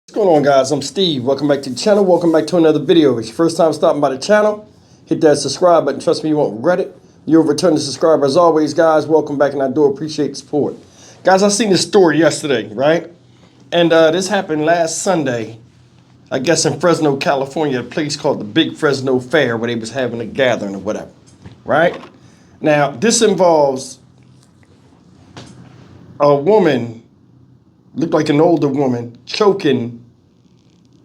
What's going on, guys? I'm Steve. Welcome back to the channel. Welcome back to another video. If it's your first time stopping by the channel, hit that subscribe button. Trust me, you won't regret it. You're a returning subscriber. As always, guys, welcome back, and I do appreciate the support. Guys, I seen this story yesterday, right? And this happened last Sunday, I guess in Fresno, California, a place called the Big Fresno Fair, where they was having a gathering or whatever, right? Now, this involves a woman, looked like an older woman, choking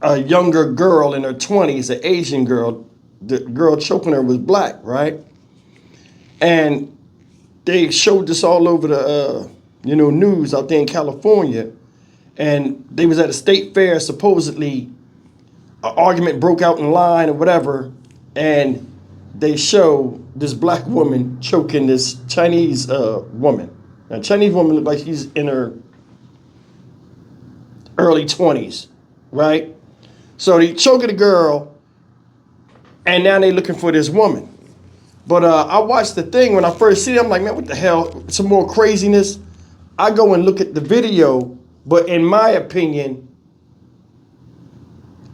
a younger girl in her 20s, an Asian girl. The girl choking her was black, right? And they showed this all over the news out there in California. And they was at a state fair. Supposedly an argument broke out in line or whatever, and they show this black woman choking this Chinese woman. Now, Chinese woman looked like she's in her early 20s, right? So they choking the girl, and now they looking for this woman. But I watched the thing. When I first see it, I'm like, man, what the hell? Some more craziness. I go and look at the video, but in my opinion,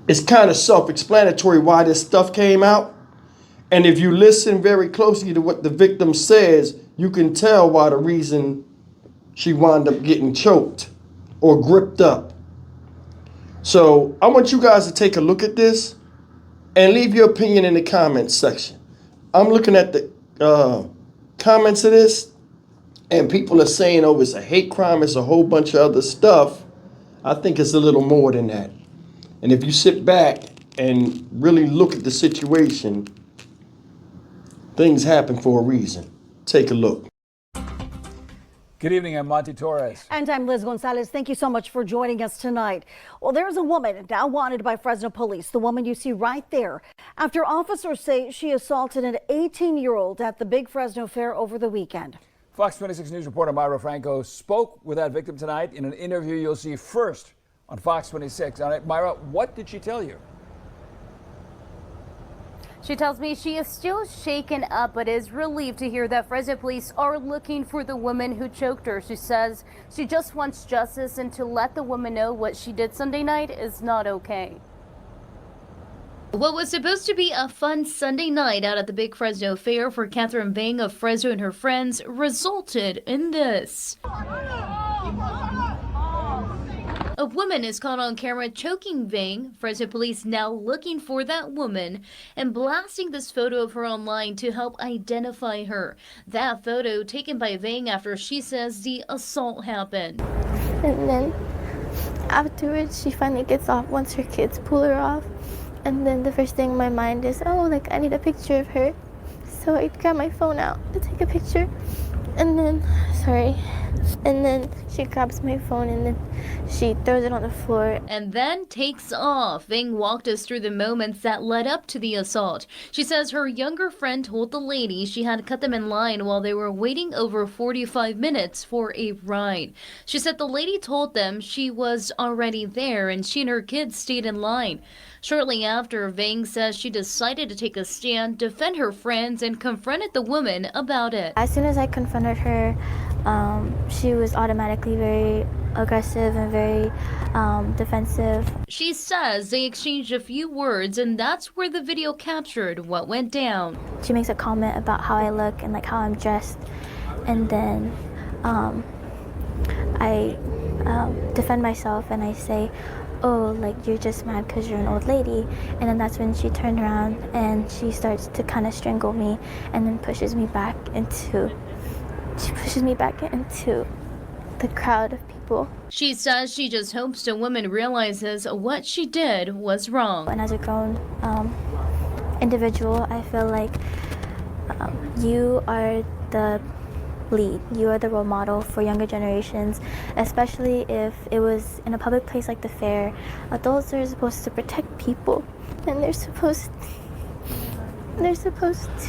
it's kind of self-explanatory why this stuff came out. And if you listen very closely to what the victim says, you can tell why the reason she wound up getting choked or gripped up. So I want you guys to take a look at this and leave your opinion in the comments section. I'm looking at the comments of this, and people are saying, oh, it's a hate crime, it's a whole bunch of other stuff. I think it's a little more than that. And if you sit back and really look at the situation, things happen for a reason. Take a look. Good evening, I'm Monty Torres. And I'm Liz Gonzalez. Thank you so much for joining us tonight. Well, there's a woman now wanted by Fresno police, the woman you see right there, after officers say she assaulted an 18-year-old at the Big Fresno Fair over the weekend. Fox 26 News reporter Myra Franco spoke with that victim tonight in an interview you'll see first on Fox 26. All right, Myra, what did she tell you? She tells me she is still shaken up, but is relieved to hear that Fresno police are looking for the woman who choked her. She says she just wants justice and to let the woman know what she did Sunday night is not okay. What was supposed to be a fun Sunday night out at the Big Fresno Fair for Catherine Vang of Fresno and her friends resulted in this. A woman is caught on camera choking Vang. Fresno police now looking for that woman and blasting this photo of her online to help identify her. That photo taken by Vang after she says the assault happened. And then afterwards, she finally gets off once her kids pull her off. And then the first thing in my mind is, oh, like I need a picture of her. So I grab my phone out to take a picture. And then she grabs my phone and then she throws it on the floor. And then takes off. Vang walked us through the moments that led up to the assault. She says her younger friend told the lady she had cut them in line while they were waiting over 45 minutes for a ride. She said the lady told them she was already there and she and her kids stayed in line. Shortly after, Vang says she decided to take a stand, defend her friends, and confronted the woman about it. As soon as I confronted her, she was automatically very aggressive and very defensive. She says they exchanged a few words, and that's where the video captured what went down. She makes a comment about how I look and like how I'm dressed, and then I defend myself and I say, oh, like you're just mad because you're an old lady. And then that's when she turned around and she starts to kind of strangle me and then pushes me back into the crowd of people. She says she just hopes the woman realizes what she did was wrong. And as a grown individual, I feel like you are the lead. You are the role model for younger generations, especially if it was in a public place like the fair. Adults are supposed to protect people, and they're supposed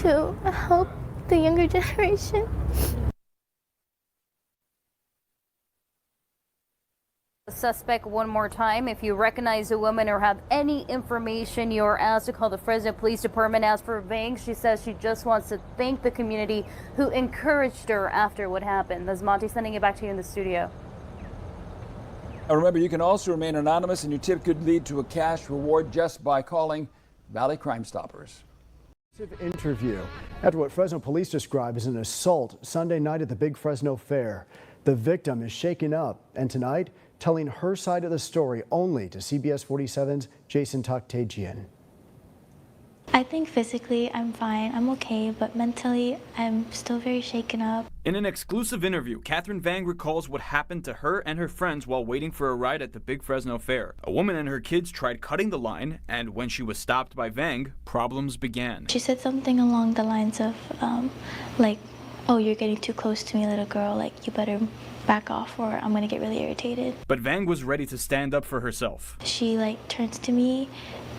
to help the younger generation. Suspect one more time. If you recognize a woman or have any information, you're asked to call the Fresno Police Department. As for Vang, she says she just wants to thank the community who encouraged her after what happened. That's Monty sending it back to you in the studio. And remember, you can also remain anonymous, and your tip could lead to a cash reward just by calling Valley Crime Stoppers. Interview after what Fresno police describe as an assault Sunday night at the Big Fresno Fair. The victim is shaken up, and tonight telling her side of the story only to CBS 47's Jason Toktagian. I think physically I'm fine, I'm okay, but mentally I'm still very shaken up. In an exclusive interview, Catherine Vang recalls what happened to her and her friends while waiting for a ride at the Big Fresno Fair. A woman and her kids tried cutting the line, and when she was stopped by Vang, problems began. She said something along the lines of, like, oh, you're getting too close to me, little girl, like, you better back off or I'm gonna get really irritated. But Vang was ready to stand up for herself. She, like, turns to me,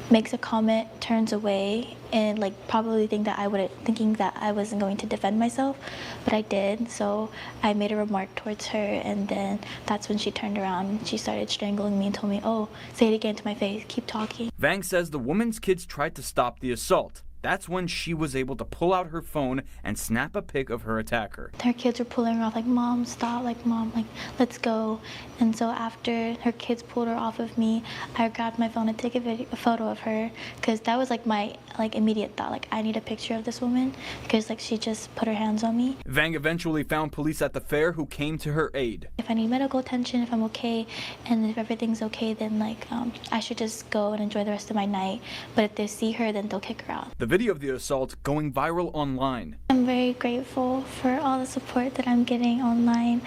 makes a comment, turns away, and like probably thinking that I wasn't going to defend myself, but I did. So I made a remark towards her, and then that's when she turned around and she started strangling me and told me, "Oh, say it again to my face, keep talking." Vang says the woman's kids tried to stop the assault. That's when she was able to pull out her phone and snap a pic of her attacker. Her kids were pulling her off, like, "Mom, stop, like, Mom, like, let's go." And so after her kids pulled her off of me, I grabbed my phone and took a photo of her, because that was like my immediate thought, like, I need a picture of this woman because like she just put her hands on me. Vang eventually found police at the fair who came to her aid. If I need medical attention, if I'm okay, and if everything's okay, then like I should just go and enjoy the rest of my night. But if they see her, then they'll kick her out. The video of the assault going viral online. I'm very grateful for all the support that I'm getting online,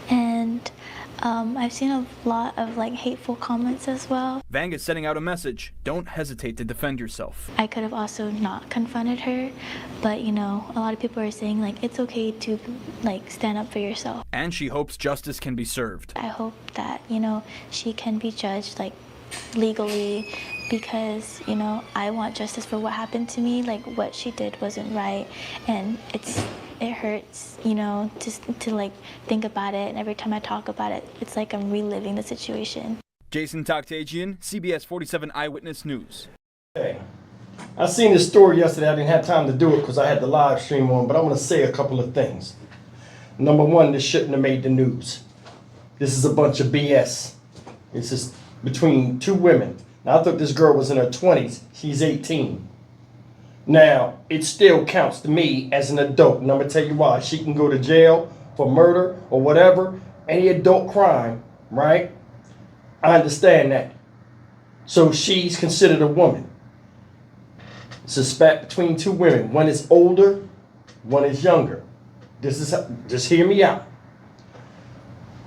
and I've seen a lot of like hateful comments as well. Vang is sending out a message. Don't hesitate to defend yourself. I could have also not confronted her, but you know, a lot of people are saying like it's okay to like stand up for yourself. And she hopes justice can be served. I hope that, you know, she can be judged like legally, because you know, I want justice for what happened to me. Like, what she did wasn't right, and it hurts, you know, just to like think about it, and every time I talk about it, it's like I'm reliving the situation. Jason Toktagian, CBS 47 Eyewitness News. Hey, I seen this story yesterday. I didn't have time to do it because I had the live stream on, but I want to say a couple of things. Number one, this shouldn't have made the news. This is a bunch of BS. This is between two women. Now, I thought this girl was in her 20s. She's 18. Now, it still counts to me as an adult. And I'm going to tell you why. She can go to jail for murder or whatever, any adult crime, right? I understand that. So she's considered a woman. It's a spat between two women. One is older, one is younger. Just hear me out.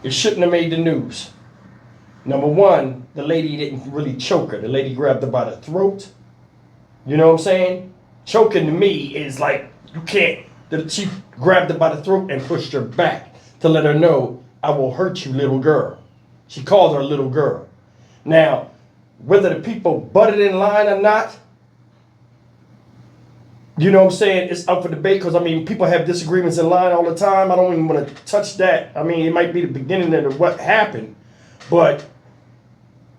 It shouldn't have made the news. Number one, the lady didn't really choke her. The lady grabbed her by the throat. You know what I'm saying? Choking to me is like, you can't. She grabbed her by the throat and pushed her back to let her know, "I will hurt you, little girl." She called her a little girl. Now, whether the people butted in line or not, you know what I'm saying, it's up for debate, because I mean, people have disagreements in line all the time. I don't even want to touch that. I mean, it might be the beginning of what happened, but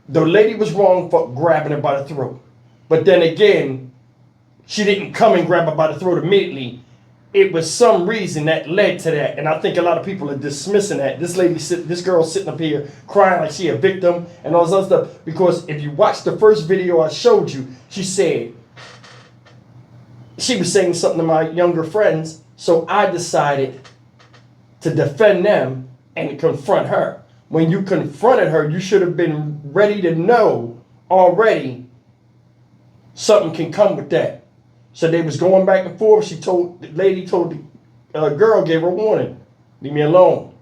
the lady was wrong for grabbing her by the throat. But then again, she didn't come and grab her by the throat immediately. It was some reason that led to that. And I think a lot of people are dismissing that. This girl sitting up here crying like she a victim and all this other stuff. Because if you watch the first video I showed you, she was saying something to my younger friends. So I decided to defend them and confront her. When you confronted her, you should have been ready to know already something can come with that. So they was going back and forth. The lady told the girl, gave her a warning, "Leave me alone."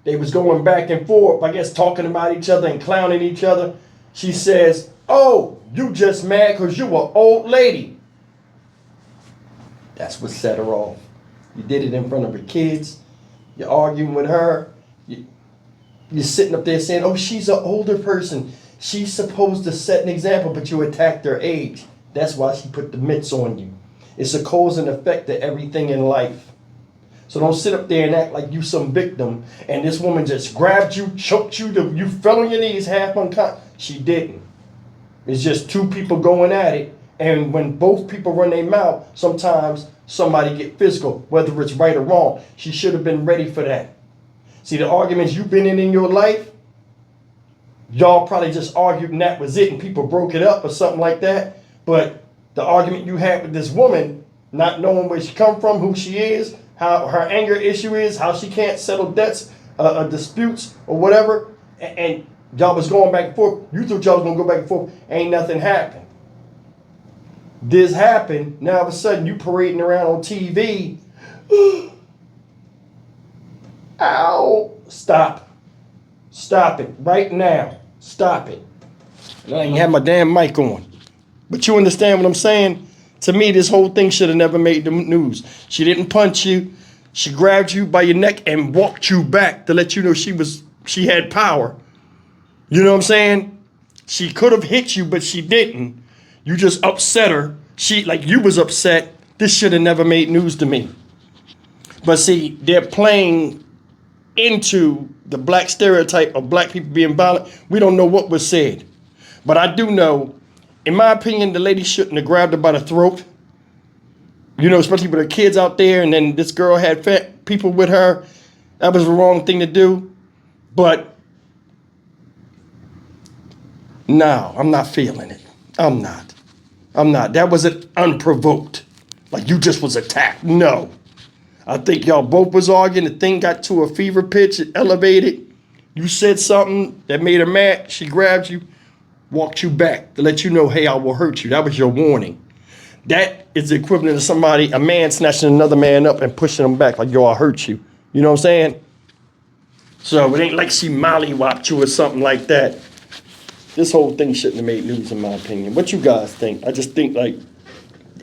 They was going back and forth, I guess talking about each other and clowning each other. She says, "Oh, you just mad because you an old lady." That's what set her off. You did it in front of her kids. You're arguing with her. You're sitting up there saying, "Oh, she's an older person. She's supposed to set an example," but you attacked her age. That's why she put the mitts on you. It's a cause and effect to everything in life. So don't sit up there and act like you some victim and this woman just grabbed you, choked you, you fell on your knees half unconscious. She didn't. It's just two people going at it, and when both people run their mouth, sometimes somebody get physical, whether it's right or wrong. She should have been ready for that. See, the arguments you've been in your life, y'all probably just argued and that was it and people broke it up or something like that. But the argument you had with this woman, not knowing where she come from, who she is, how her anger issue is, how she can't settle debts, disputes or whatever, and y'all was going back and forth. You thought y'all was gonna go back and forth. Ain't nothing happened. This happened. Now all of a sudden you parading around on TV. Ow! Stop. Stop it right now. Stop it. And I ain't have my damn mic on. But you understand what I'm saying? To me, this whole thing should have never made the news. She didn't punch you. She grabbed you by your neck and walked you back to let you know she had power. You know what I'm saying? She could have hit you, but she didn't. You just upset her. Like you was upset. This should have never made news to me. But see, they're playing into the black stereotype of black people being violent. We don't know what was said. But I do know, in my opinion, the lady shouldn't have grabbed her by the throat. You know, especially with her kids out there, and then this girl had people with her. That was the wrong thing to do. But no, I'm not feeling it. I'm not. That wasn't unprovoked. Like you just was attacked. No. I think y'all both was arguing. The thing got to a fever pitch. It elevated. You said something that made her mad. She grabbed you, walked you back to let you know, hey, I will hurt you. That was your warning. That is the equivalent of a man snatching another man up and pushing him back like, yo, I'll hurt you. You know what I'm saying? So it ain't like she mollywopped you or something like that. This whole thing shouldn't have made news in my opinion. What you guys think? I just think like,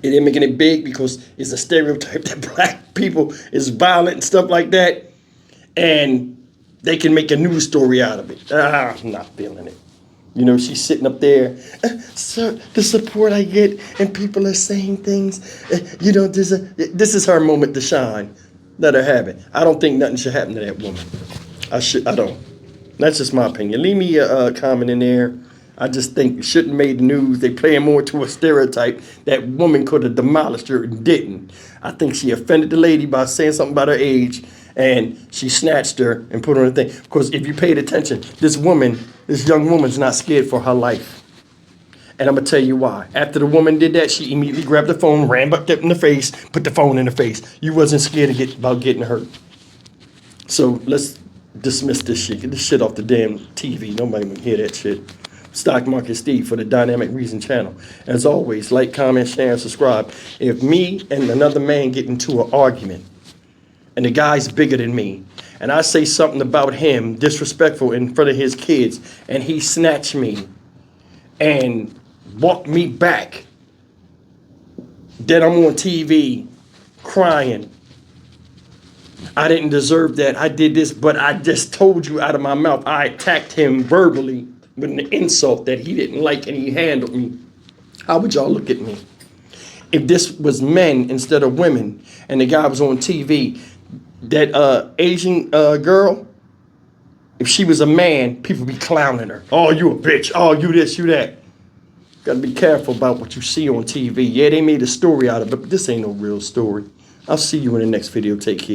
it ain't making it big because it's a stereotype that black people is violent and stuff like that. And they can make a news story out of it. I'm not feeling it. You know, she's sitting up there. Sir, the support I get and people are saying things. You know, this is her moment to shine. Let her have it. I don't think nothing should happen to that woman. I don't. That's just my opinion. Leave me a comment in there. I just think it shouldn't have made the news. They playing more to a stereotype. That woman could have demolished her and didn't. I think she offended the lady by saying something about her age, and she snatched her and put her on a thing. Because if you paid attention, this young woman's not scared for her life. And I'm going to tell you why. After the woman did that, she immediately grabbed the phone, ran back up in the face, put the phone in the face. You wasn't scared about getting hurt. So let's dismiss this shit. Get this shit off the damn TV. Nobody can hear that shit. Stock Market Steve for the Dynamic Reason channel. As always, like, comment, share, and subscribe. If me and another man get into an argument, and the guy's bigger than me, and I say something about him disrespectful in front of his kids, and he snatched me and walked me back, then I'm on TV crying. I didn't deserve that. I did this, but I just told you out of my mouth. I attacked him verbally with an insult that he didn't like, and he handled me. How would y'all look at me? If this was men instead of women, and the guy was on TV, that Asian girl, if she was a man, people be clowning her. Oh, you a bitch. Oh, you this, you that. Gotta be careful about what you see on TV. Yeah, they made a story out of it, but this ain't no real story. I'll see you in the next video. Take care.